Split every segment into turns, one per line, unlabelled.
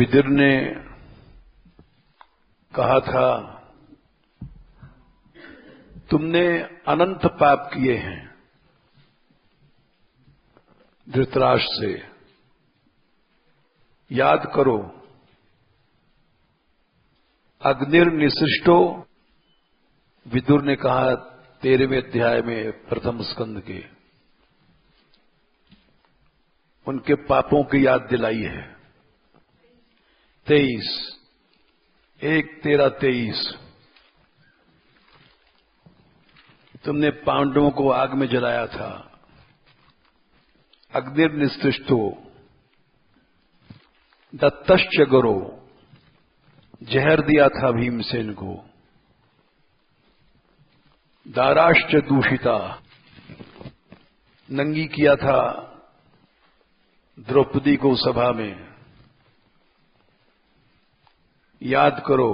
विदुर ने कहा था, तुमने अनंत पाप किए हैं धृतराष्ट्र से, याद करो। अग्निर्निसृष्टो, विदुर ने कहा 13वें अध्याय में प्रथम स्कंद के, उनके पापों की याद दिलाई है। 23 1:13-23 तुमने पांडवों को आग में जलाया था। अग्निर्निसृष्टो दत्तश्च गुरो, जहर दिया था भीमसेन को। दाराश्च दूषिता, नंगी किया था द्रौपदी को सभा में। याद करो,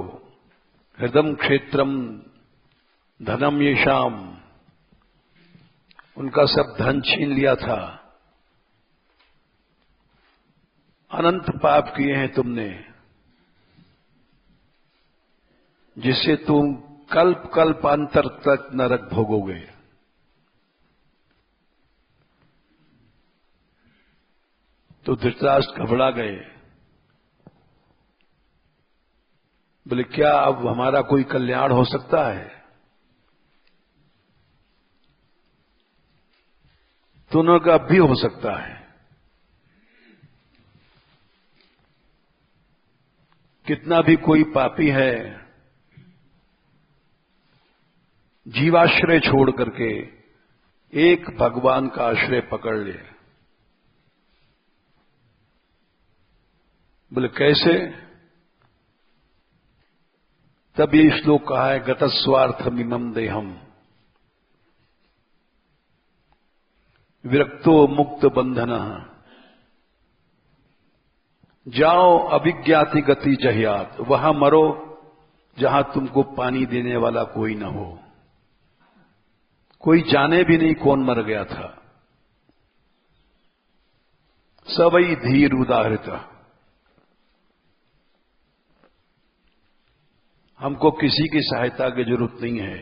हृदम क्षेत्रम धनम येषाम, उनका सब धन छीन लिया था। अनंत पाप किए हैं तुमने, जिससे तुम कल्प कल्पांतर तक नरक भोगोगे। तो धृतराष्ट्र घबरा गए, बोले क्या अब हमारा कोई कल्याण हो सकता है? तो उन्होंने कहा अब भी हो सकता है। कितना भी कोई पापी है, जीवाश्रय छोड़ करके एक भगवान का आश्रय पकड़ ले। बोले कैसे? तब ये श्लोक कहा है, गतस्वार्थमिमं देहम विरक्तो मुक्त बंधनः, जाओ अभिज्ञाति गति जहियात, वहां मरो जहां तुमको पानी देने वाला कोई न हो, कोई जाने भी नहीं कौन मर गया था। सबई धीर उदाहृत, हमको किसी की सहायता की जरूरत नहीं है।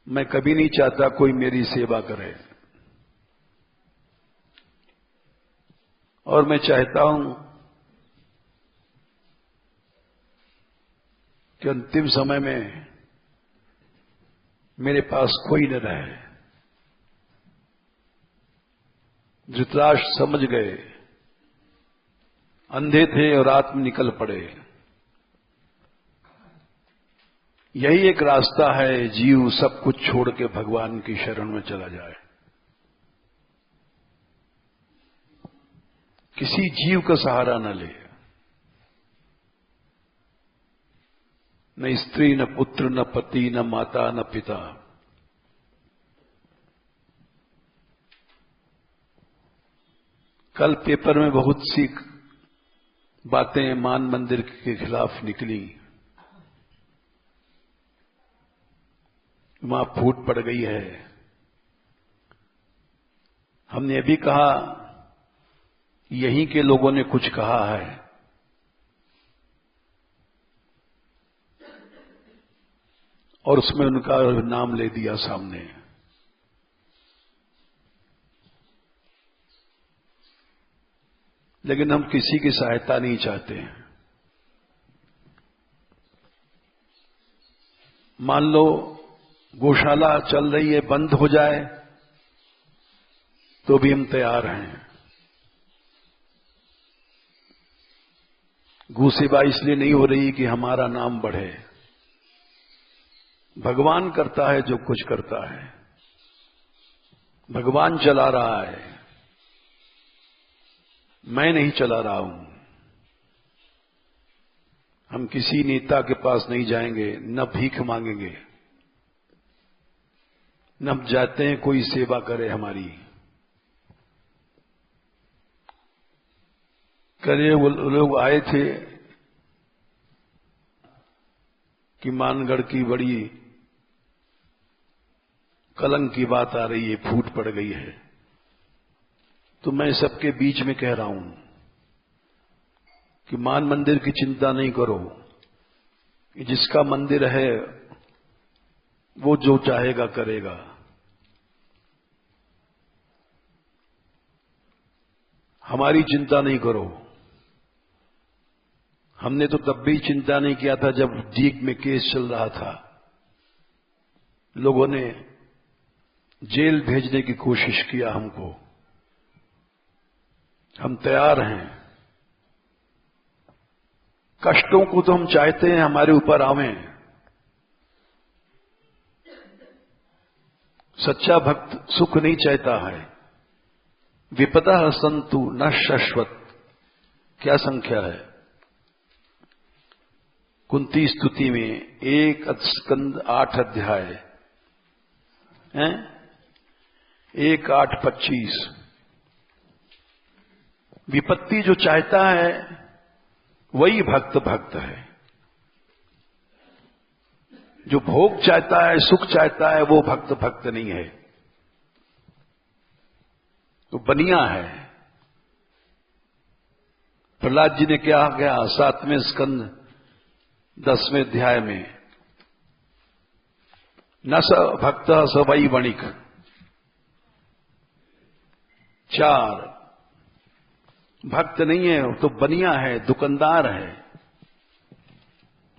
मैं कभी नहीं चाहता कोई मेरी सेवा करे, और मैं चाहता हूं कि अंतिम समय में मेरे पास कोई न रहे। धृतराष्ट्र समझ गए, अंधे थे और रात में निकल पड़े। यही एक रास्ता है, जीव सब कुछ छोड़ के भगवान की शरण में चला जाए। किसी जीव का सहारा न ले, न स्त्री, न पुत्र, न पति, न माता, न पिता। कल पेपर में बहुत सी बातें मान मंदिर के खिलाफ निकली, वहां फूट पड़ गई है। हमने अभी कहा, यहीं के लोगों ने कुछ कहा है, और उसमें उनका नाम ले दिया सामने। लेकिन हम किसी की सहायता नहीं चाहते। मान लो गौशाला चल रही है, बंद हो जाए तो भी हम तैयार हैं। गौ सेवा इसलिए नहीं हो रही कि हमारा नाम बढ़े। भगवान करता है जो कुछ करता है, भगवान चला रहा है, मैं नहीं चला रहा हूं। हम किसी नेता के पास नहीं जाएंगे, न भीख मांगेंगे, न जाते हैं कोई सेवा करे हमारी। करे वो लोग आए थे कि मानगढ़ की बड़ी कलंक की बात आ रही है, फूट पड़ गई है। तो मैं सबके बीच में कह रहा हूं, कि मान मंदिर की चिंता नहीं करो, कि जिसका मंदिर है वो जो चाहेगा करेगा। हमारी चिंता नहीं करो। हमने तो तब भी चिंता नहीं किया था जब जीक में केस चल रहा था। लोगों ने जेल भेजने की कोशिश किया हमको। हम तैयार हैं। कष्टों को तो हम चाहते हैं हमारे ऊपर आवें। सच्चा भक्त सुख नहीं चाहता है। विपदा संतु न शाश्वत, क्या संख्या है? कुंती स्तुति में 1 स्कंद 8 अध्याय हैं, 1:8:25। विपत्ति जो चाहता है वही भक्त है। जो भोग चाहता है, सुख चाहता है, वो भक्त नहीं है, तो बनिया है। प्रहलाद जी ने क्या कहा 7वें स्कंद 10वें अध्याय में, न स भक्त स वै वणिक। 4 भक्त नहीं है तो बनिया है, दुकानदार है,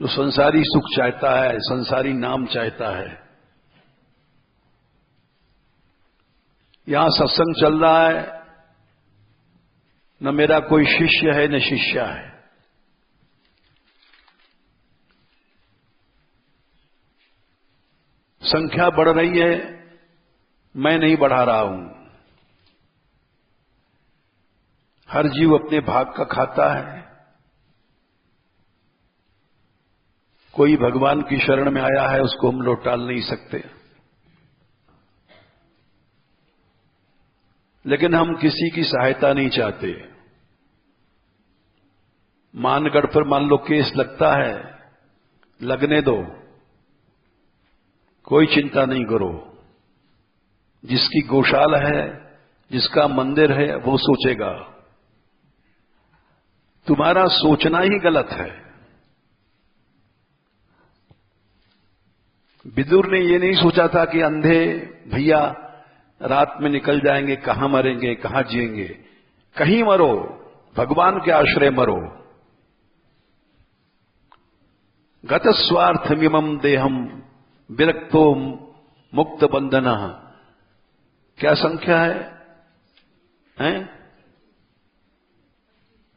जो संसारी सुख चाहता है, संसारी नाम चाहता है। यहां सत्संग चल रहा है, न मेरा कोई शिष्य है न शिष्या है। संख्या बढ़ रही है, मैं नहीं बढ़ा रहा हूं। हर जीव अपने भाग का खाता है। कोई भगवान की शरण में आया है, उसको हम लोग टाल नहीं सकते। लेकिन हम किसी की सहायता नहीं चाहते। मानगढ़ पर मान लो केस लगता है, लगने दो, कोई चिंता नहीं करो। जिसकी गौशाला है, जिसका मंदिर है, वो सोचेगा। तुम्हारा सोचना ही गलत है। विदुर ने ये नहीं सोचा था कि अंधे भैया रात में निकल जाएंगे, कहां मरेंगे, कहां जिएंगे। कहीं मरो, भगवान के आश्रय मरो। गत स्वार्थमिमं देहम विरक्तो मुक्त बंधन। क्या संख्या है?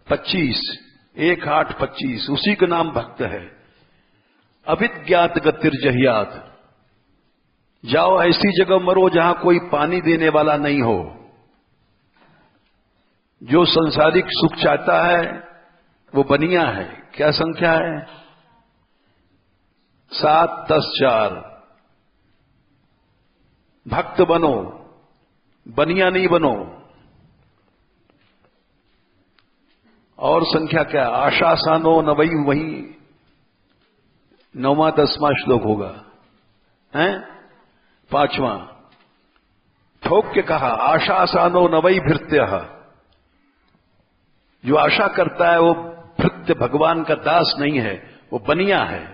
25, 1:8:25। उसी का नाम भक्त है। अविज्ञात गतिर्जहियात। जाओ ऐसी जगह मरो जहां कोई पानी देने वाला नहीं हो। जो संसारिक सुख चाहता है वो बनिया है। क्या संख्या है? 7, 10, 4। भक्त बनो, बनिया नहीं बनो। और संख्या क्या? आशासानो न वही 9वां 10वां श्लोक होगा, हैं? 5वां ठोक के कहा, आशासानो न वही भृत्य। जो आशा करता है वो भृत्य, भगवान का दास नहीं है, वो बनिया है।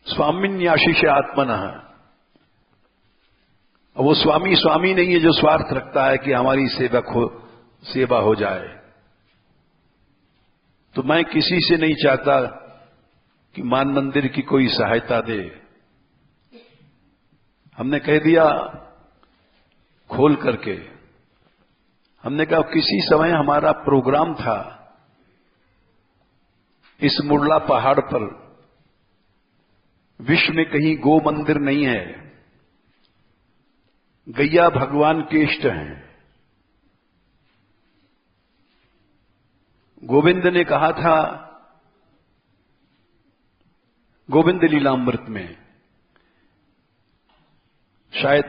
स्वामिन्याशीष आत्मनः। वो स्वामी नहीं है जो स्वार्थ रखता है कि हमारी सेवा हो जाए। तो मैं किसी से नहीं चाहता कि मान मंदिर की कोई सहायता दे। हमने कह दिया खोल करके। हमने कहा किसी समय हमारा प्रोग्राम था इस मुरला पहाड़ पर। विश्व में कहीं गो मंदिर नहीं है। गैया भगवान के इष्ट हैं। गोविंद ने कहा था, गोविंद लीलामृत में शायद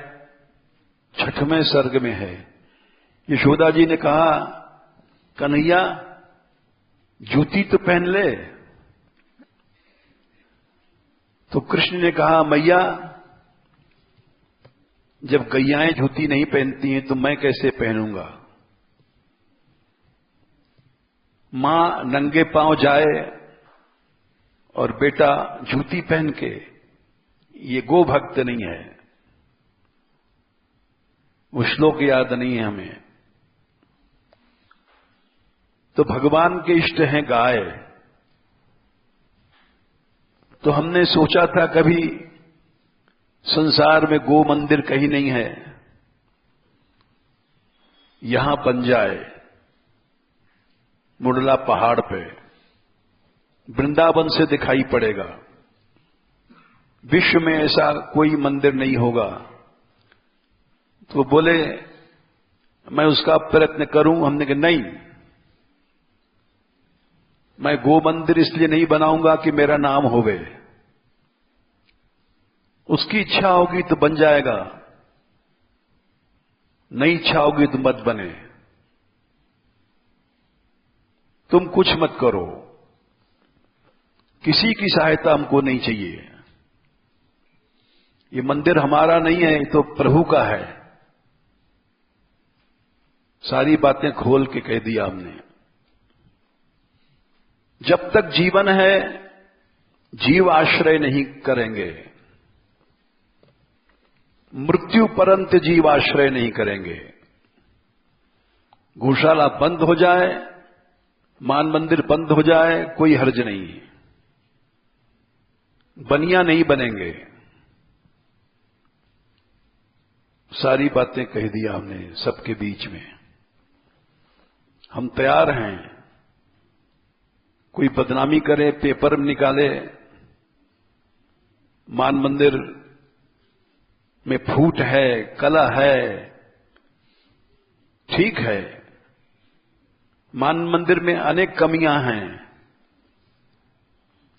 6वें सर्ग में है, यशोदा जी ने कहा, कन्हैया जूती तो पहन ले। तो कृष्ण ने कहा, मैया जब गैयाएं जूती नहीं पहनती हैं तो मैं कैसे पहनूंगा। मां नंगे पांव जाए और बेटा जूती पहन के, ये गो भक्त नहीं है। वो श्लोक याद नहीं है हमें। तो भगवान के इष्ट हैं गाय। तो हमने सोचा था कभी संसार में गो मंदिर कहीं नहीं है, यहां बन जाए मुंडला पहाड़ पे, वृंदावन से दिखाई पड़ेगा। विश्व में ऐसा कोई मंदिर नहीं होगा। तो बोले मैं उसका प्रयत्न करूं। हमने कहा नहीं, मैं गो मंदिर इसलिए नहीं बनाऊंगा कि मेरा नाम होवे। उसकी इच्छा होगी तो बन जाएगा, नहीं इच्छा होगी तो मत बने। तुम कुछ मत करो, किसी की सहायता हमको नहीं चाहिए। ये मंदिर हमारा नहीं है, ये तो प्रभु का है। सारी बातें खोल के कह दिया हमने। जब तक जीवन है जीव आश्रय नहीं करेंगे, मृत्यु पर्यंत जीव आश्रय नहीं करेंगे। गौशाला बंद हो जाए, मान मंदिर बंद हो जाए, कोई हर्ज नहीं, बनिया नहीं बनेंगे। सारी बातें कह दिया हमने सबके बीच में। हम तैयार हैं, कोई बदनामी करे, पेपर में निकाले, मान मंदिर में फूट है, कला है, ठीक है। मान मंदिर में अनेक कमियां हैं,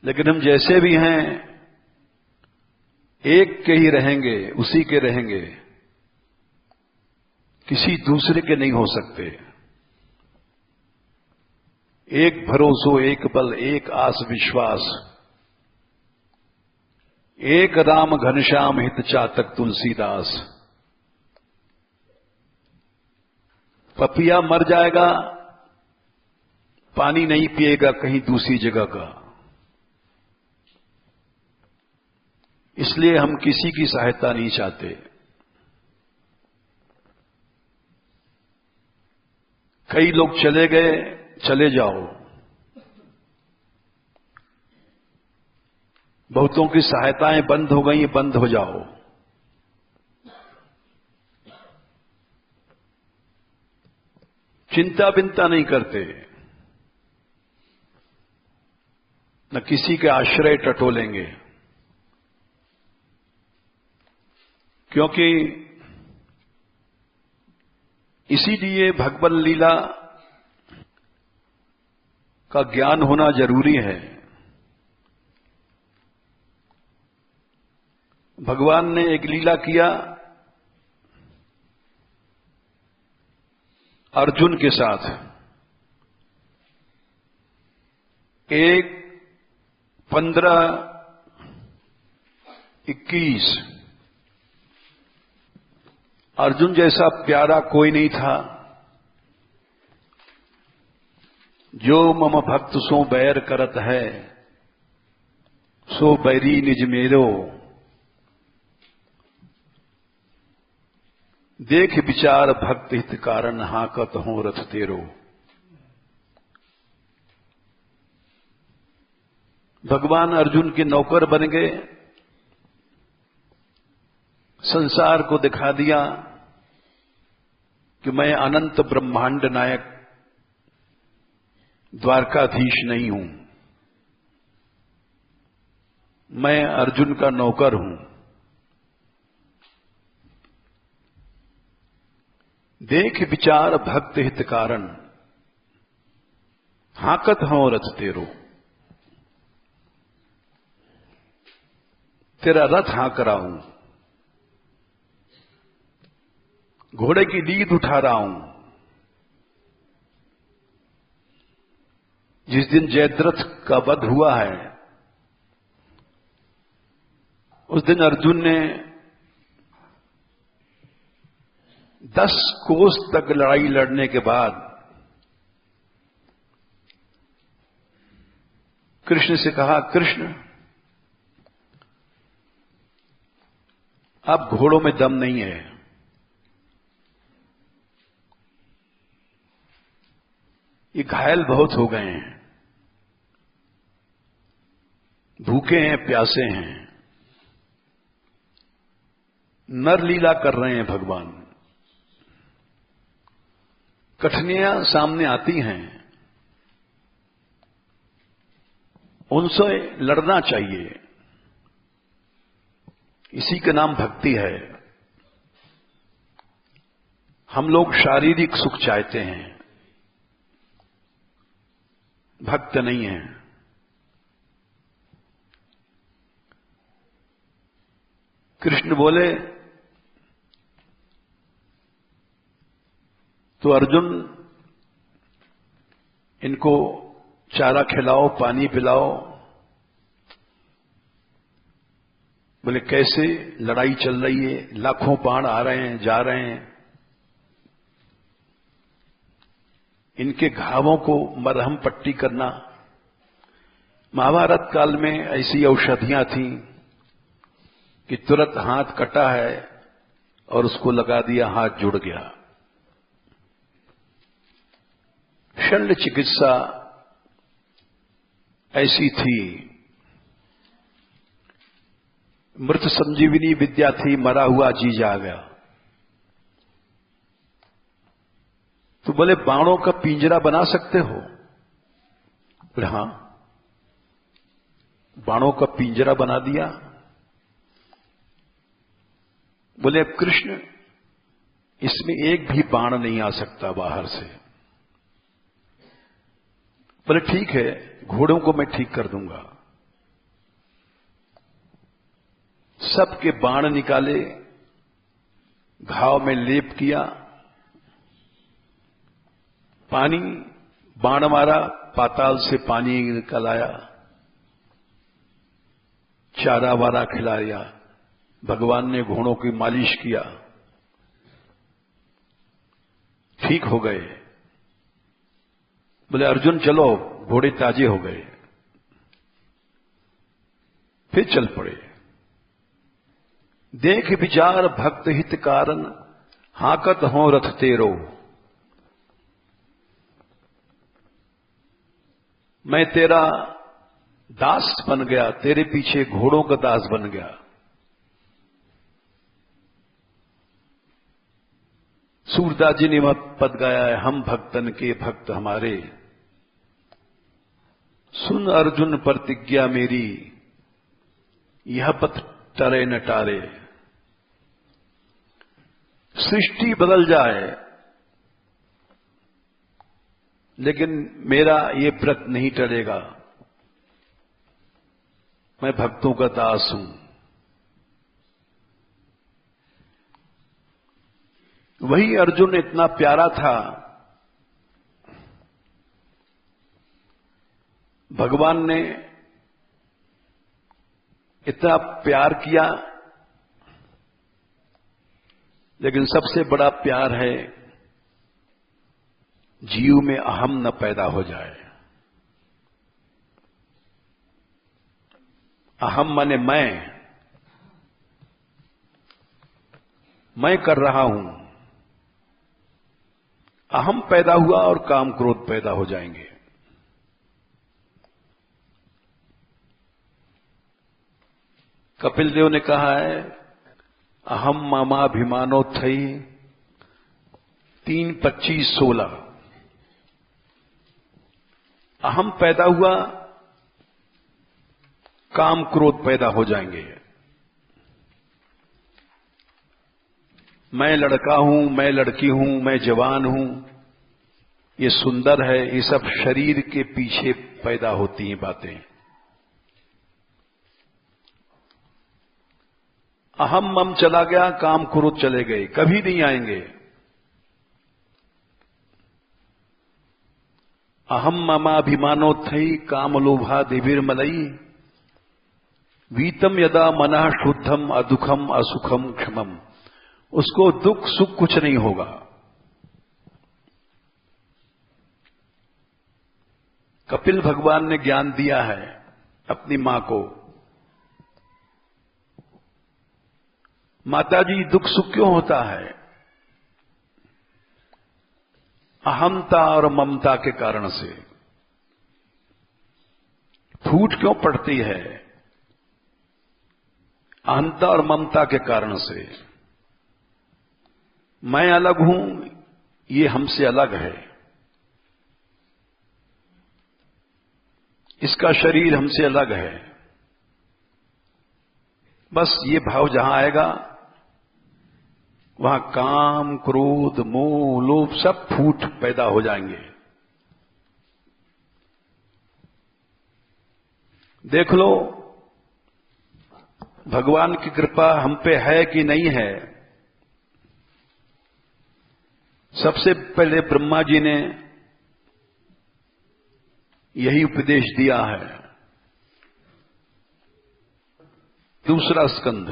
लेकिन हम जैसे भी हैं एक के ही रहेंगे, उसी के रहेंगे, किसी दूसरे के नहीं हो सकते। एक भरोसो, एक बल, एक आस विश्वास, एक राम घनश्याम हित चातक तुलसीदास। पपिया मर जाएगा, पानी नहीं पिएगा कहीं दूसरी जगह का। इसलिए हम किसी की सहायता नहीं चाहते। कई लोग चले गए, चले जाओ। बहुतों की सहायताएं बंद हो गई, बंद हो जाओ। चिंता बिंता नहीं करते, न किसी के आश्रय टटोलेंगे, क्योंकि इसीलिए भगवत लीला का ज्ञान होना जरूरी है। भगवान ने एक लीला किया अर्जुन के साथ। एक 15-21 अर्जुन जैसा प्यारा कोई नहीं था। जो मम भक्त सो बैर करत है, सो बैरी निज मेरो। देख विचार भक्त हित कारण, हाकत हो रथ तेरो। भगवान अर्जुन के नौकर बन गए, संसार को दिखा दिया कि मैं अनंत ब्रह्मांड नायक द्वारकाधीश नहीं हूं, मैं अर्जुन का नौकर हूं। देख विचार भक्त हित कारण, हाकत हो रथ तेरो। तेरा रथ हाँक रहा हूं, घोड़े की लीद उठा रहा हूं। जिस दिन जयद्रथ का वध हुआ है, उस दिन अर्जुन ने 10 कोस तक लड़ाई लड़ने के बाद कृष्ण से कहा, कृष्ण अब घोड़ों में दम नहीं है, ये घायल बहुत हो गए हैं, भूखे हैं, प्यासे हैं, नर लीला कर रहे हैं भगवान, कठिनाइयां सामने आती हैं, उनसे लड़ना चाहिए, इसी का नाम भक्ति है। हम लोग शारीरिक सुख चाहते हैं, भक्त नहीं है। कृष्ण बोले, तो अर्जुन इनको चारा खिलाओ, पानी पिलाओ। बोले कैसे? लड़ाई चल रही है, लाखों बाण आ रहे हैं, जा रहे हैं, इनके घावों को मरहम पट्टी करना। महाभारत काल में ऐसी औषधियां थीं कि तुरंत हाथ कटा है और उसको लगा दिया, हाथ जुड़ गया। शल्य चिकित्सा ऐसी थी, मृत संजीवनी विद्या थी, मरा हुआ जी जा गया। तो बोले बाणों का पिंजरा बना सकते हो? बोले हां, बाणों का पिंजरा बना दिया। बोले अब कृष्ण इसमें एक भी बाण नहीं आ सकता बाहर से। बोले ठीक है, घोड़ों को मैं ठीक कर दूंगा। सबके बाण निकाले, घाव में लेप किया, पानी, बाण मारा, पाताल से पानी निकल आया, चारा वारा खिलाया, भगवान ने घोड़ों की मालिश किया, ठीक हो गए। बोले अर्जुन चलो, घोड़े ताजे हो गए। फिर चल पड़े। देख विचार भक्त हित कारण, हाकत हो रथ तेरो। मैं तेरा दास बन गया, तेरे पीछे घोड़ों का दास बन गया। सूरदास जी ने वह पद गाया है, हम भक्तन के भक्त हमारे, सुन अर्जुन प्रतिज्ञा मेरी, यह पथ टरे न टारे। सृष्टि बदल जाए लेकिन मेरा ये व्रत नहीं टलेगा, मैं भक्तों का दास हूं। वही अर्जुन इतना प्यारा था, भगवान ने इतना प्यार किया, लेकिन सबसे बड़ा प्यार है जीव में अहम न पैदा हो जाए। अहम माने मैं कर रहा हूं। अहम पैदा हुआ और काम क्रोध पैदा हो जाएंगे। कपिल देव ने कहा है, अहम मामाभिमानो थई 3:25:16। अहम पैदा हुआ, काम क्रोध पैदा हो जाएंगे। मैं लड़का हूं, मैं लड़की हूं, मैं जवान हूं, ये सुंदर है, ये सब शरीर के पीछे पैदा होती हैं बातें। अहम मम चला गया, काम क्रोध चले गए, कभी नहीं आएंगे। अहम ममाभिमानो थई काम लोभा दिविर्मलई, वीतम यदा मनः शुद्धम अदुखम असुखम क्षमम। उसको दुख सुख कुछ नहीं होगा। कपिल भगवान ने ज्ञान दिया है अपनी मां को, माताजी दुख सुख क्यों होता है? अहंता और ममता के कारण से। फूट क्यों पड़ती है? अहंता और ममता के कारण से। मैं अलग हूं, ये हमसे अलग है, इसका शरीर हमसे अलग है। बस ये भाव जहां आएगा वहां काम, क्रोध, मोह, लोभ सब फूट पैदा हो जाएंगे। देख लो भगवान की कृपा हम पे है कि नहीं है। सबसे पहले ब्रह्मा जी ने यही उपदेश दिया है। दूसरा स्कंध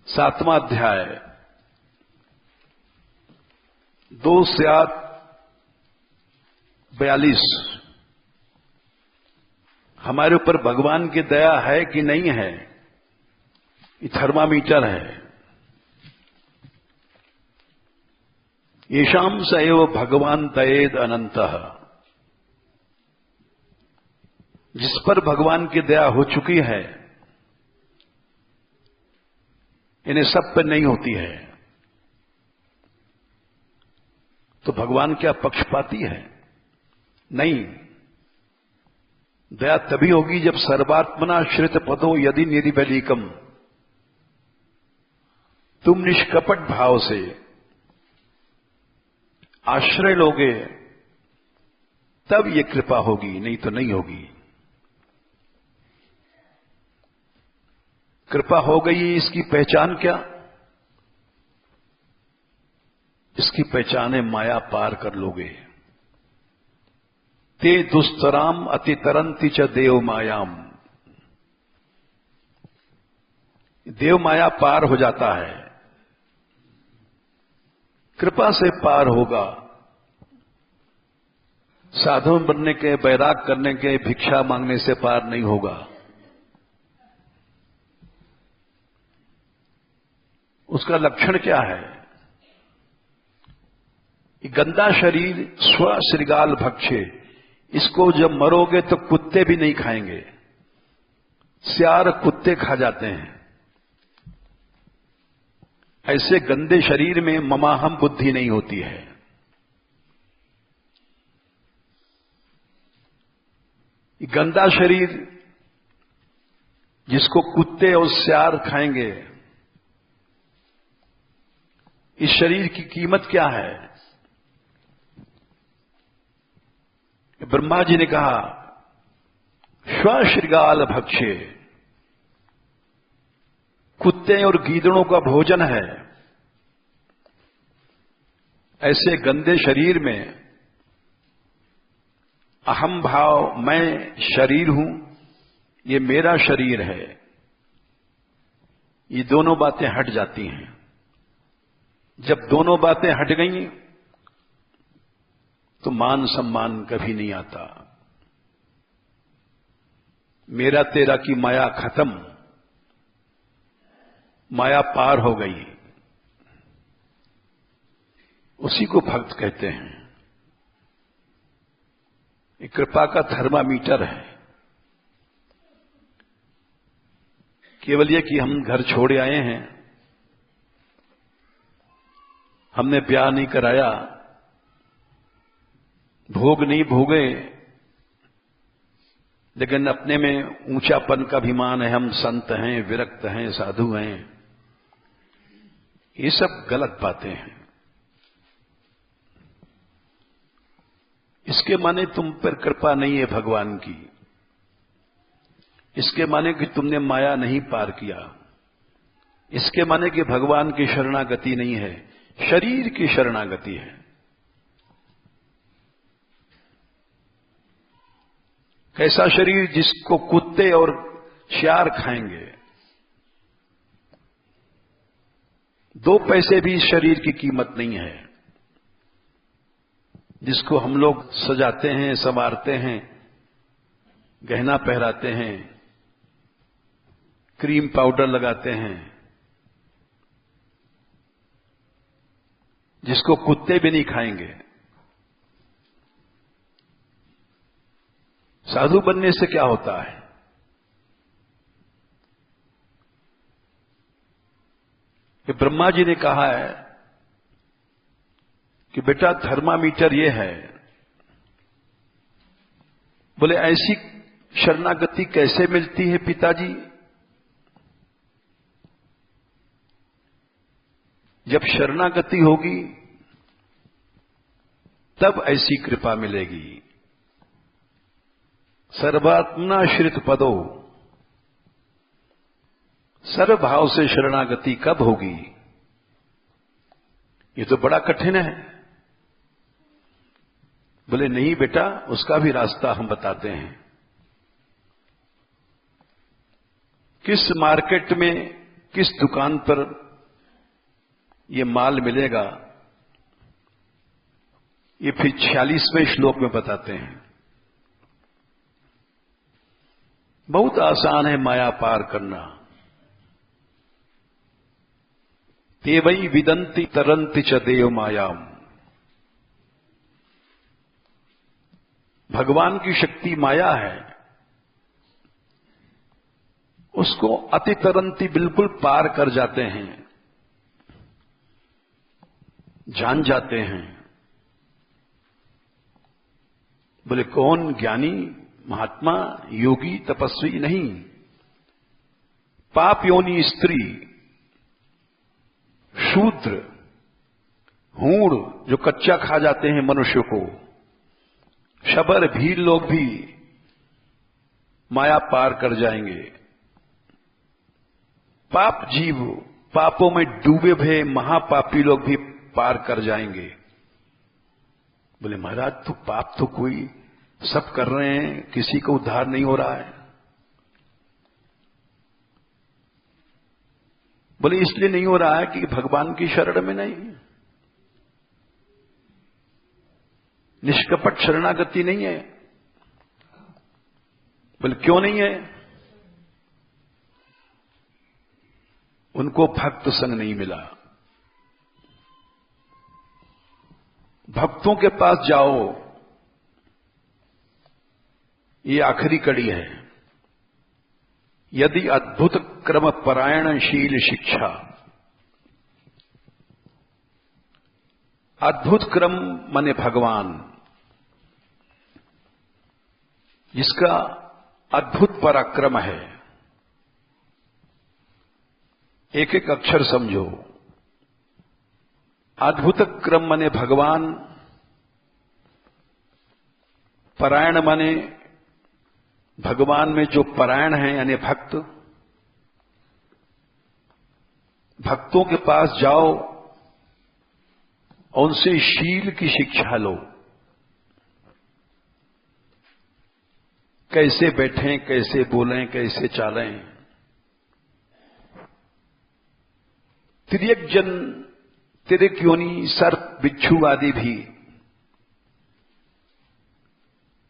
7वां अध्याय 2 से 8 42। हमारे ऊपर भगवान की दया है कि नहीं है, ये थर्मामीटर है। येषाम स एव भगवान दयेद अनंतः। जिस पर भगवान की दया हो चुकी है, इन्हें सब पर नहीं होती है। तो भगवान क्या पक्षपाती है? नहीं। दया तभी होगी जब सर्वात्मना श्रित पदो यदि निरिबलीकम, तुम निष्कपट भाव से आश्रय लोगे तब ये कृपा होगी, नहीं तो नहीं होगी। कृपा हो गई, इसकी पहचान क्या? इसकी पहचान है माया पार कर लोगे। ते दुस्तराम अतितरंती च देव मायाम। देव माया पार हो जाता है, कृपा से पार होगा। साधु बनने के, बैराग करने के, भिक्षा मांगने से पार नहीं होगा। उसका लक्षण क्या है? गंदा शरीर स्व श्रृगाल भक्षे। इसको जब मरोगे तो कुत्ते भी नहीं खाएंगे। सियार कुत्ते खा जाते हैं। ऐसे गंदे शरीर में ममाहम बुद्धि नहीं होती है। गंदा शरीर जिसको कुत्ते और सियार खाएंगे, इस शरीर की कीमत क्या है? ब्रह्मा जी ने कहा श्वश्रृगाल भक्षे, कुत्ते और गीदड़ों का भोजन है। ऐसे गंदे शरीर में अहम भाव, मैं शरीर हूं, ये मेरा शरीर है, ये दोनों बातें हट जाती हैं। जब दोनों बातें हट गई तो मान सम्मान कभी नहीं आता। मेरा तेरा की माया खत्म, माया पार हो गई। उसी को भक्त कहते हैं। ये कृपा का थर्मामीटर है। केवल ये कि हम घर छोड़े आए हैं, हमने ब्याह नहीं कराया, भोग नहीं भोगे, लेकिन अपने में ऊंचापन का अभिमान है, हम संत हैं, विरक्त हैं, साधु हैं। ये सब गलत बातें हैं। इसके माने तुम पर कृपा नहीं है भगवान की। इसके माने कि तुमने माया नहीं पार किया। इसके माने कि भगवान की शरणागति नहीं है, शरीर की शरणागति है। कैसा शरीर? जिसको कुत्ते और सियार खाएंगे। 2 पैसे भी इस शरीर की कीमत नहीं है। जिसको हम लोग सजाते हैं, संवारते हैं, गहना पहराते हैं, क्रीम पाउडर लगाते हैं, जिसको कुत्ते भी नहीं खाएंगे। साधु बनने से क्या होता है? कि ब्रह्मा जी ने कहा है कि बेटा थर्मामीटर ये है। बोले ऐसी शरणागति कैसे मिलती है पिताजी? जब शरणागति होगी तब ऐसी कृपा मिलेगी। सर्वात्मनाश्रित पदो, सर्वभाव से शरणागति कब होगी? ये तो बड़ा कठिन है। बोले नहीं बेटा, उसका भी रास्ता हम बताते हैं। किस मार्केट में, किस दुकान पर ये माल मिलेगा, ये फिर 46वें श्लोक में बताते हैं। बहुत आसान है माया पार करना। ते वही विदंती तरंति च देव मायाम। भगवान की शक्ति माया है, उसको अति तरंती बिल्कुल पार कर जाते हैं, जान जाते हैं। बोले कौन? ज्ञानी, महात्मा, योगी, तपस्वी नहीं। पाप योनि स्त्री, शूद्र, हूण जो कच्चा खा जाते हैं मनुष्य को, शबर, भील लोग भी माया पार कर जाएंगे। पाप जीव, पापों में डूबे भे महापापी लोग भी पार कर जाएंगे। बोले महाराज तो पाप तो कोई सब कर रहे हैं, किसी को उद्धार नहीं हो रहा है। बोले इसलिए नहीं हो रहा है कि भगवान की शरण में नहीं, निष्कपट शरणागति नहीं है। बोले क्यों नहीं है? उनको भक्त संग नहीं मिला। भक्तों के पास जाओ, ये आखिरी कड़ी है। यदि अद्भुत क्रम परायणशील शिक्षा, अद्भुत क्रम माने भगवान, जिसका अद्भुत पराक्रम है। एक एक अक्षर समझो। अद्भुत क्रम माने भगवान, परायण माने भगवान में जो परायण है यानी भक्त। भक्तों के पास जाओ और उनसे शील की शिक्षा लो। कैसे बैठें, कैसे बोलें, कैसे चालें। तिर्यक जन, तिर्यक योनि, सर्प, बिच्छू आदि भी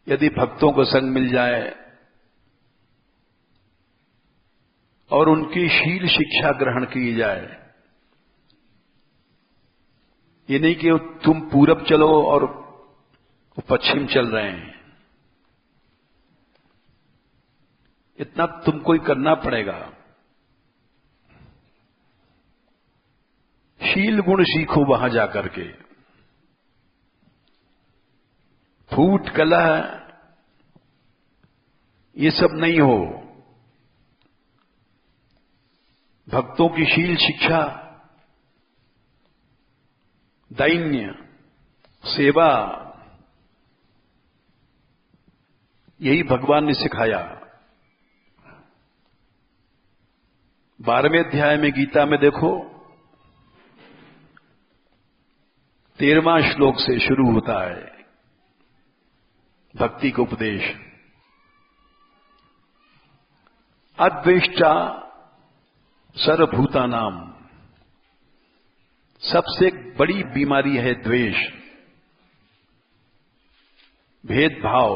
यदि भक्तों को संग मिल जाए और उनकी शील शिक्षा ग्रहण की जाए। ये नहीं कि तुम पूरब चलो और वो पश्चिम चल रहे हैं। इतना तुमको ही करना पड़ेगा। शील गुण सीखो वहां जाकर के। फूट, कलह, ये सब नहीं हो। भक्तों की शील शिक्षा, दैन्य, सेवा, यही भगवान ने सिखाया। 12वें अध्याय में गीता में देखो, 13वां श्लोक से शुरू होता है भक्ति का उपदेश। अद्वेष्टा सर्वभूतानाम, सबसे बड़ी बीमारी है द्वेष। भेदभाव,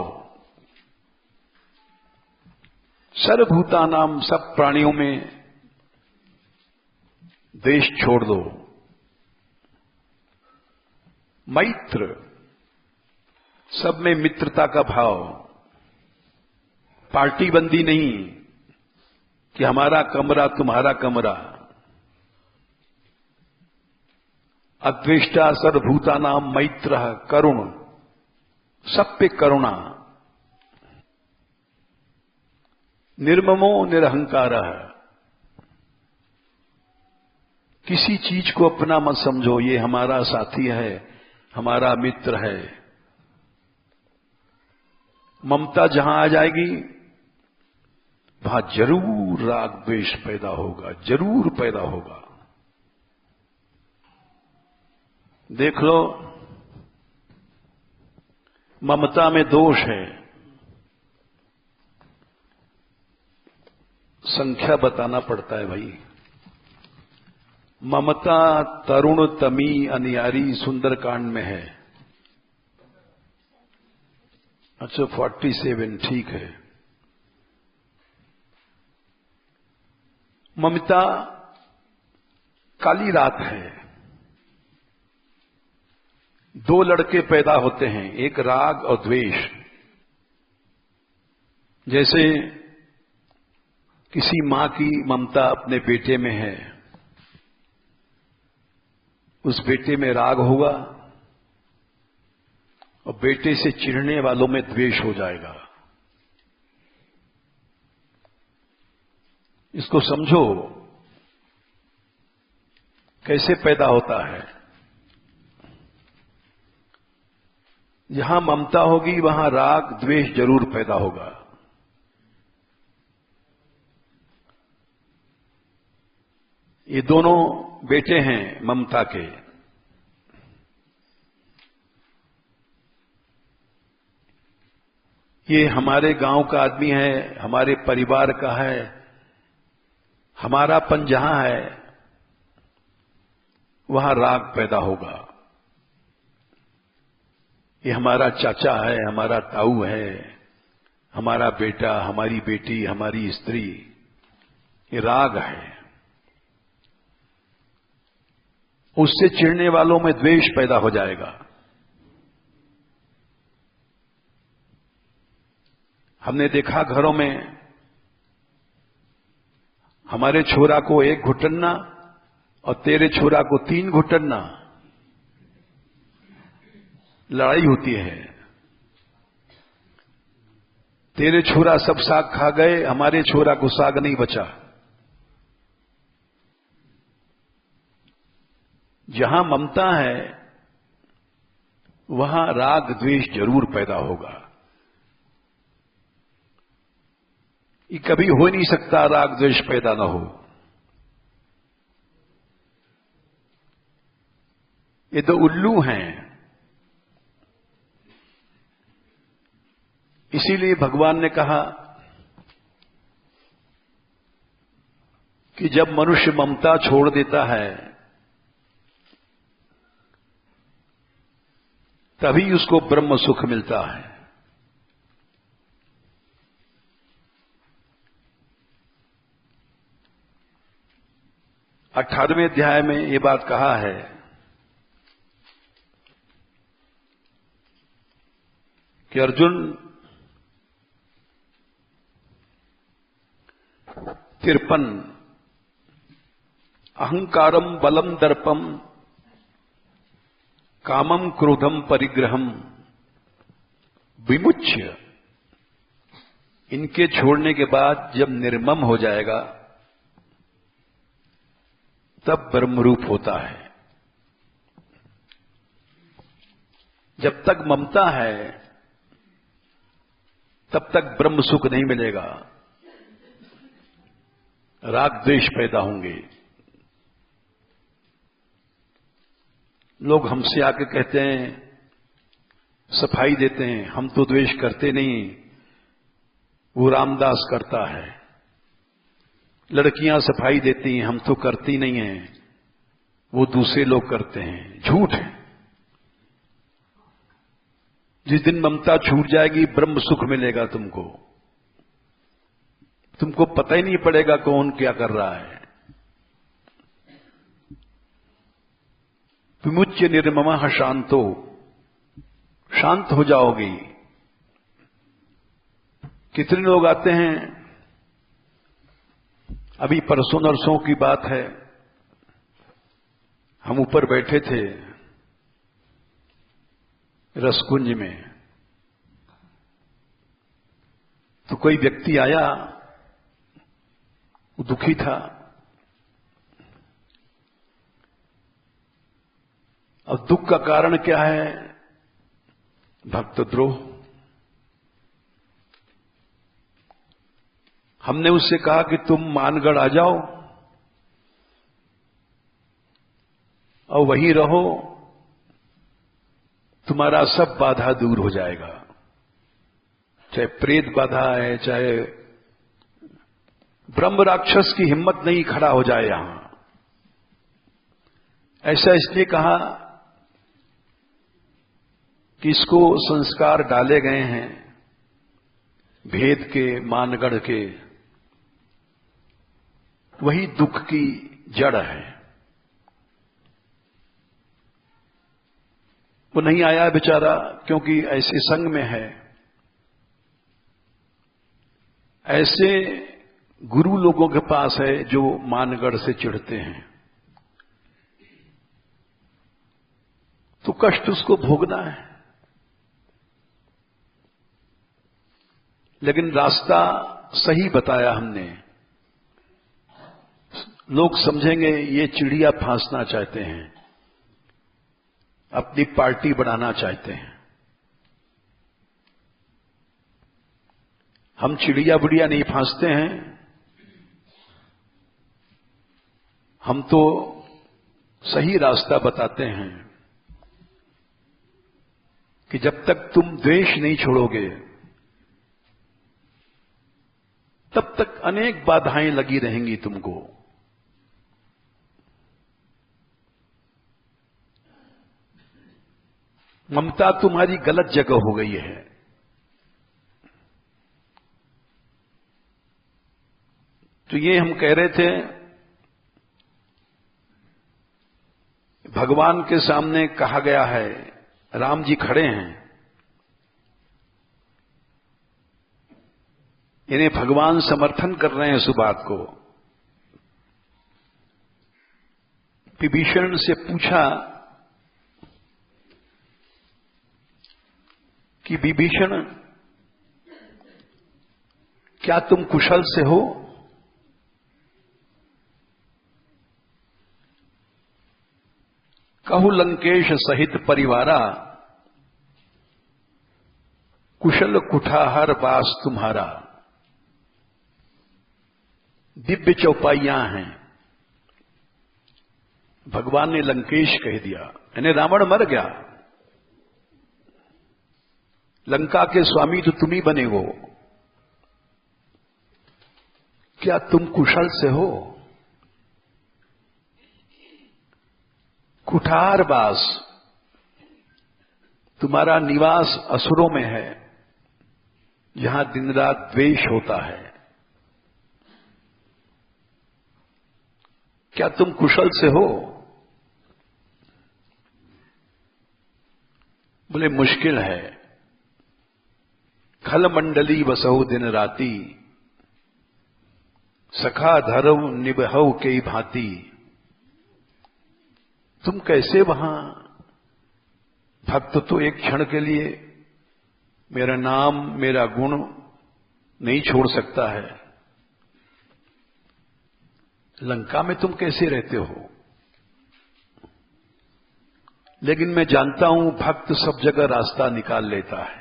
सर्वभूतानाम, सब प्राणियों में द्वेष छोड़ दो। मैत्र, सब में मित्रता का भाव, पार्टीबंदी नहीं कि हमारा कमरा तुम्हारा कमरा। अद्वेष्टा सर्वभूतानाम मैत्रः, करुण, सब पे करुणा। निर्ममो निरहंकारः, किसी चीज को अपना मत समझो, ये हमारा साथी है, हमारा मित्र है। ममता जहां आ जाएगी वहां जरूर राग द्वेष पैदा होगा, जरूर पैदा होगा। देख लो, ममता में दोष है, संख्या बताना पड़ता है भाई। ममता तरुण तमी अनियारी सुंदरकांड में है। अच्छा 47, ठीक है। ममता काली रात है। दो लड़के पैदा होते हैं, एक राग और द्वेष। जैसे किसी मां की ममता अपने बेटे में है, उस बेटे में राग होगा और बेटे से चिढ़ने वालों में द्वेष हो जाएगा। इसको समझो कैसे पैदा होता है। जहां ममता होगी वहां राग द्वेष जरूर पैदा होगा। ये दोनों बेटे हैं ममता के। ये हमारे गांव का आदमी है, हमारे परिवार का है, हमारापन जहां है वहां राग पैदा होगा। ये हमारा चाचा है, हमारा ताऊ है, हमारा बेटा, हमारी बेटी, हमारी स्त्री, ये राग है। उससे चिढ़ने वालों में द्वेष पैदा हो जाएगा। हमने देखा घरों में हमारे छोरा को 1 घुटन्ना और तेरे छोरा को 3 घुटन्ना, लड़ाई होती है। तेरे छोरा सब साग खा गए, हमारे छोरा को साग नहीं बचा। जहां ममता है वहां राग द्वेष जरूर पैदा होगा। ये कभी हो नहीं सकता राग द्वेष पैदा ना हो। ये तो उल्लू हैं। इसीलिए भगवान ने कहा कि जब मनुष्य ममता छोड़ देता है तभी उसको ब्रह्म सुख मिलता है। अठारहवें अध्याय में ये बात कहा है कि अर्जुन 53 अहंकारम बलम दर्पम कामम क्रोधम परिग्रहम विमुच्य, इनके छोड़ने के बाद जब निर्मम हो जाएगा तब ब्रह्मरूप होता है। जब तक ममता है तब तक ब्रह्म सुख नहीं मिलेगा, राग द्वेष पैदा होंगे। लोग हमसे आके कहते हैं, सफाई देते हैं, हम तो द्वेष करते नहीं, वो रामदास करता है। लड़कियां सफाई देती हैं, हम तो करती नहीं हैं, वो दूसरे लोग करते हैं। झूठ है। जिस दिन ममता छूट जाएगी ब्रह्म सुख मिलेगा तुमको। तुमको पता ही नहीं पड़ेगा कौन क्या कर रहा है। विमुच्य निर्ममः शांतो, शांत हो जाओगी। कितने लोग आते हैं, अभी परसों नरसों की बात है, हम ऊपर बैठे थे रसकुंज में, तो कोई व्यक्ति आया, वो दुखी था। अब दुख का कारण क्या है? भक्तद्रोह। हमने उससे कहा कि तुम मानगढ़ आ जाओ और वहीं रहो, तुम्हारा सब बाधा दूर हो जाएगा। चाहे प्रेत बाधा है, चाहे ब्रह्म राक्षस की हिम्मत नहीं खड़ा हो जाए यहां। ऐसा इसलिए कहा कि इसको संस्कार डाले गए हैं भेद के, मानगढ़ के, वही दुख की जड़ है। वो नहीं आया बेचारा, क्योंकि ऐसे संग में है। ऐसे गुरु लोगों के पास है जो मानगढ़ से चिढ़ते हैं, तो कष्ट उसको भोगना है। लेकिन रास्ता सही बताया हमने। लोग समझेंगे ये चिड़िया फांसना चाहते हैं, अपनी पार्टी बनाना चाहते हैं। हम चिड़िया बुड़िया नहीं फांसते हैं, हम तो सही रास्ता बताते हैं कि जब तक तुम द्वेष नहीं छोड़ोगे तब तक अनेक बाधाएं लगी रहेंगी तुमको। ममता तुम्हारी गलत जगह हो गई है। तो ये हम कह रहे थे, भगवान के सामने कहा गया है, राम जी खड़े हैं, इन्हें भगवान समर्थन कर रहे हैं उस बात को। विभीषण से पूछा कि विभीषण, क्या तुम कुशल से हो? कहु लंकेश सहित परिवारा, कुशल कुठार वास तुम्हारा। दिव्य चौपाइयां हैं। भगवान ने लंकेश कह दिया, यानी रावण मर गया। लंका के स्वामी तो तुम ही बने हो। क्या तुम कुशल से हो? कुठारवास, तुम्हारा निवास असुरों में है, जहां दिन रात द्वेष होता है। क्या तुम कुशल से हो? बोले मुश्किल है। खल मंडली बसहु दिन राती, सखा धरव निबहु के भांति। तुम कैसे वहां? भक्त तो एक क्षण के लिए मेरा नाम, मेरा गुण नहीं छोड़ सकता है। लंका में तुम कैसे रहते हो? लेकिन मैं जानता हूं भक्त सब जगह रास्ता निकाल लेता है।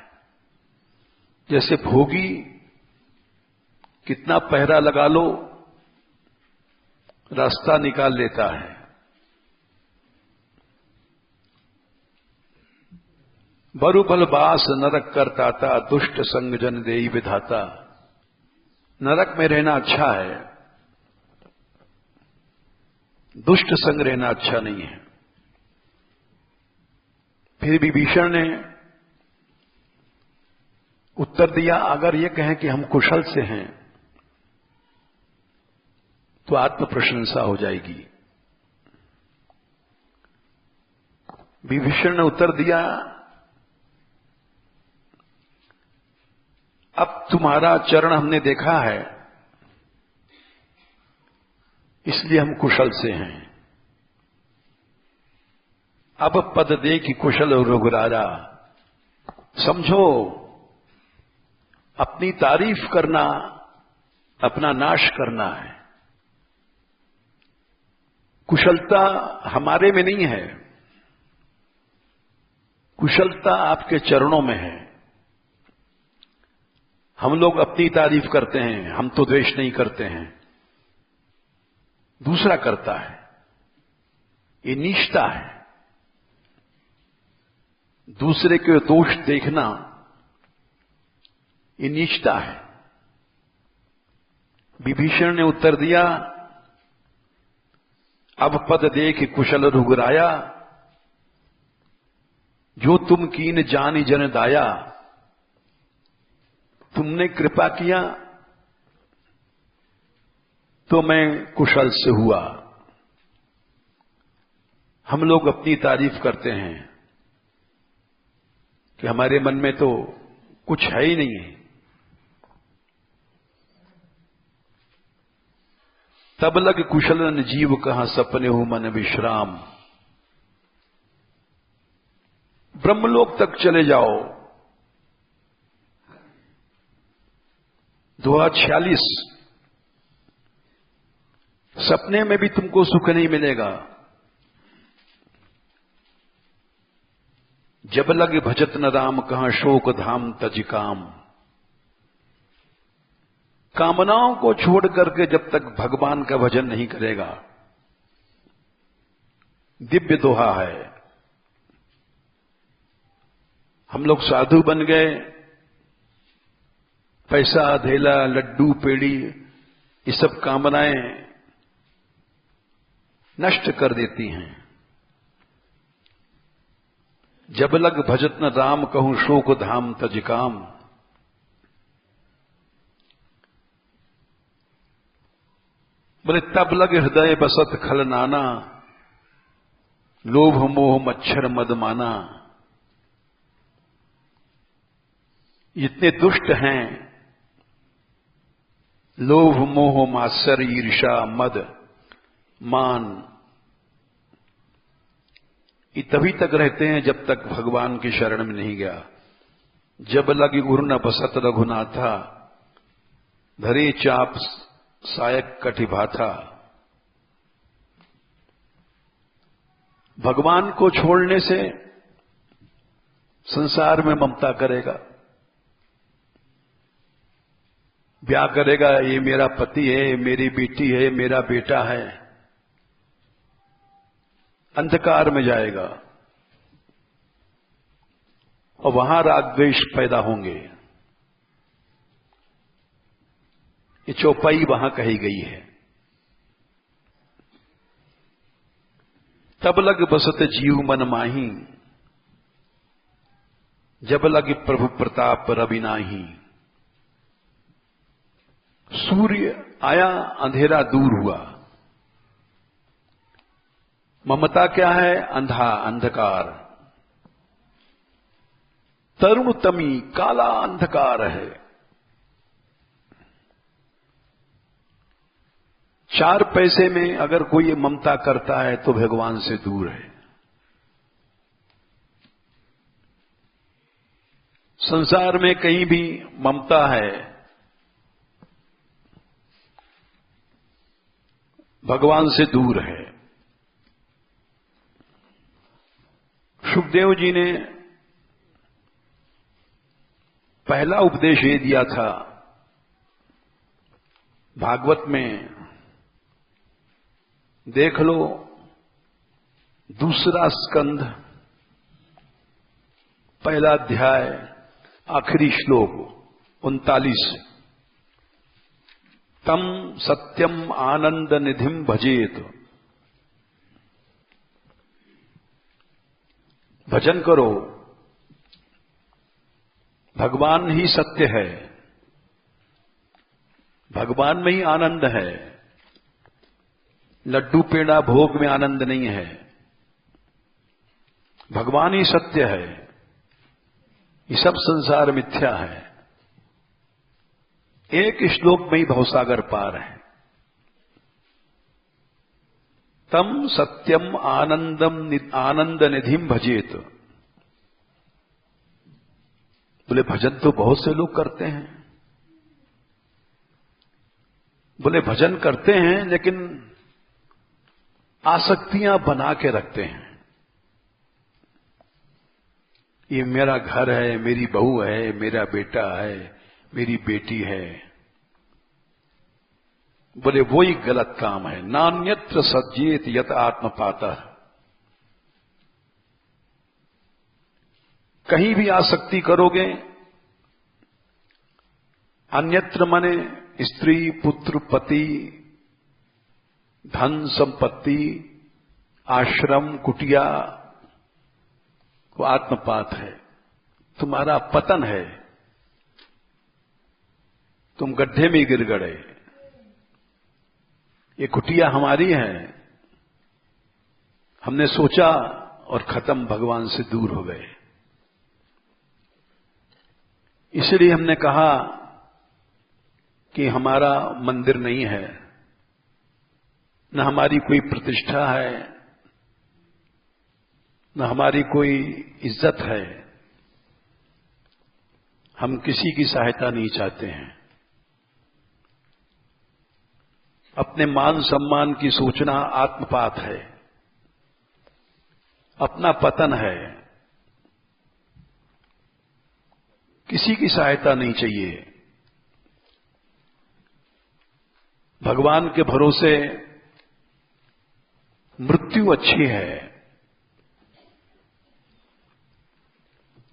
जैसे भोगी कितना पहरा लगा लो, रास्ता निकाल लेता है। बरुबल बास नरक करताता, दुष्ट संग जन देई विधाता। नरक में रहना अच्छा है, दुष्ट संग रहना अच्छा नहीं है। फिर विभीषण ने उत्तर दिया, अगर ये कहें कि हम कुशल से हैं तो आत्म प्रशंसा हो जाएगी। विभीषण ने उत्तर दिया, अब तुम्हारा चरण हमने देखा है, इसलिए हम कुशल से हैं। अब पद दे कि कुशल रघुराजा, समझो अपनी तारीफ करना अपना नाश करना है। कुशलता हमारे में नहीं है, कुशलता आपके चरणों में है। हम लोग अपनी तारीफ करते हैं, हम तो द्वेष नहीं करते हैं, दूसरा करता है। ये नीचता है। दूसरे के दोष देखना ये नीचता है। विभीषण ने उत्तर दिया, अब पद देख कुशल रघुराया, जो तुम कीन जानी जन दाया। तुमने कृपा किया तो मैं कुशल से हुआ। हम लोग अपनी तारीफ करते हैं कि हमारे मन में तो कुछ है ही नहीं है। तब लग कुशलन जीव कहां सपने हो मन विश्राम। ब्रह्मलोक तक चले जाओ, दोहा 46, सपने में भी तुमको सुख नहीं मिलेगा। जब लग भजत न राम कहां शोक धाम तज काम। कामनाओं को छोड़ करके जब तक भगवान का भजन नहीं करेगा, दिव्य दोहा है। हम लोग साधु बन गए, पैसा धेला लड्डू पेड़ी ये सब कामनाएं नष्ट कर देती हैं। जब लग भजत न राम कहूं शोक धाम तज काम। बोले तब लग हृदय बसत खल नाना, लोभ मोह मच्छर मद माना। इतने दुष्ट हैं, लोभ मोह मात्सर ईर्षा मद मान, ये तभी तक रहते हैं जब तक भगवान की शरण में नहीं गया। जब लगी गुरु न बसत रघुनाथा, धरे चाप सायक कटिभाथा। भगवान को छोड़ने से संसार में ममता करेगा, ब्याह करेगा, ये मेरा पति है, मेरी बेटी है, मेरा बेटा है, अंधकार में जाएगा और वहां राग द्वेष पैदा होंगे। ये चौपाई वहां कही गई है। तब लग बसत जीव मन माही, जब लग प्रभु प्रताप रवि नाही। सूर्य आया, अंधेरा दूर हुआ। ममता क्या है? अंधा, अंधकार। तरुण तमी, काला अंधकार है। 4 पैसे में अगर कोई ममता करता है तो भगवान से दूर है। संसार में कहीं भी ममता है, भगवान से दूर है। सुखदेव जी ने पहला उपदेश ये दिया था भागवत में, देख लो, दूसरा स्कंध, पहला अध्याय, आखिरी श्लोक 39। तम सत्यम आनंद निधिम भजेत। भजन करो, भगवान ही सत्य है, भगवान में ही आनंद है। लड्डू पेड़ा भोग में आनंद नहीं है, भगवान ही सत्य है। ये सब संसार मिथ्या है। एक श्लोक में ही भवसागर पार है। तम सत्यम आनंद निधिम भजेत। बोले भजन तो बहुत से लोग करते हैं। बोले भजन करते हैं लेकिन आसक्तियां बना के रखते हैं। ये मेरा घर है, मेरी बहू है, मेरा बेटा है, मेरी बेटी है। बोले वो ही गलत काम है। नान्यत्र सज्जेत यत आत्मपातः। कहीं भी आसक्ति करोगे, अन्यत्र माने स्त्री, पुत्र, पति, धन, संपत्ति, आश्रम, कुटिया, वो आत्मपात है, तुम्हारा पतन है। तुम गड्ढे में गिर गए। ये कुटिया हमारी है, हमने सोचा और खत्म, भगवान से दूर हो गए। इसलिए हमने कहा कि हमारा मंदिर नहीं है, न हमारी कोई प्रतिष्ठा है, न हमारी कोई इज्जत है। हम किसी की सहायता नहीं चाहते हैं। अपने मान सम्मान की सोचना आत्मपात है, अपना पतन है। किसी की सहायता नहीं चाहिए। भगवान के भरोसे मृत्यु अच्छी है।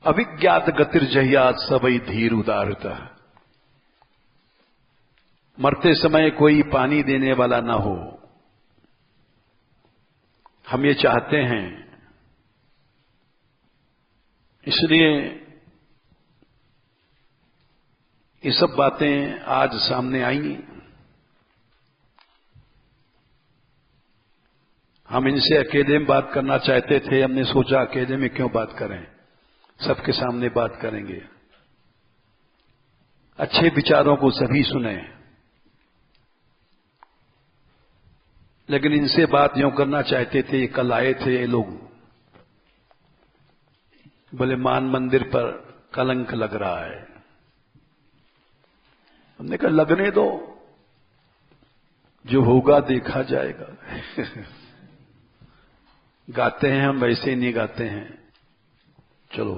अविज्ञात गतिर्जह्यात् सबई धीर उदारता। मरते समय कोई पानी देने वाला ना हो, हम ये चाहते हैं। इसलिए ये सब बातें आज सामने आई। हम इनसे अकेले में बात करना चाहते थे, हमने सोचा अकेले में क्यों बात करें, सबके सामने बात करेंगे। अच्छे विचारों को सभी सुने, लेकिन इनसे बात यूं करना चाहते थे। कल आए थे ये लोग, बोले मान मंदिर पर कलंक लग रहा है। हमने कहा लगने दो, जो होगा देखा जाएगा। गाते हैं हम, वैसे ही नहीं गाते हैं। चलो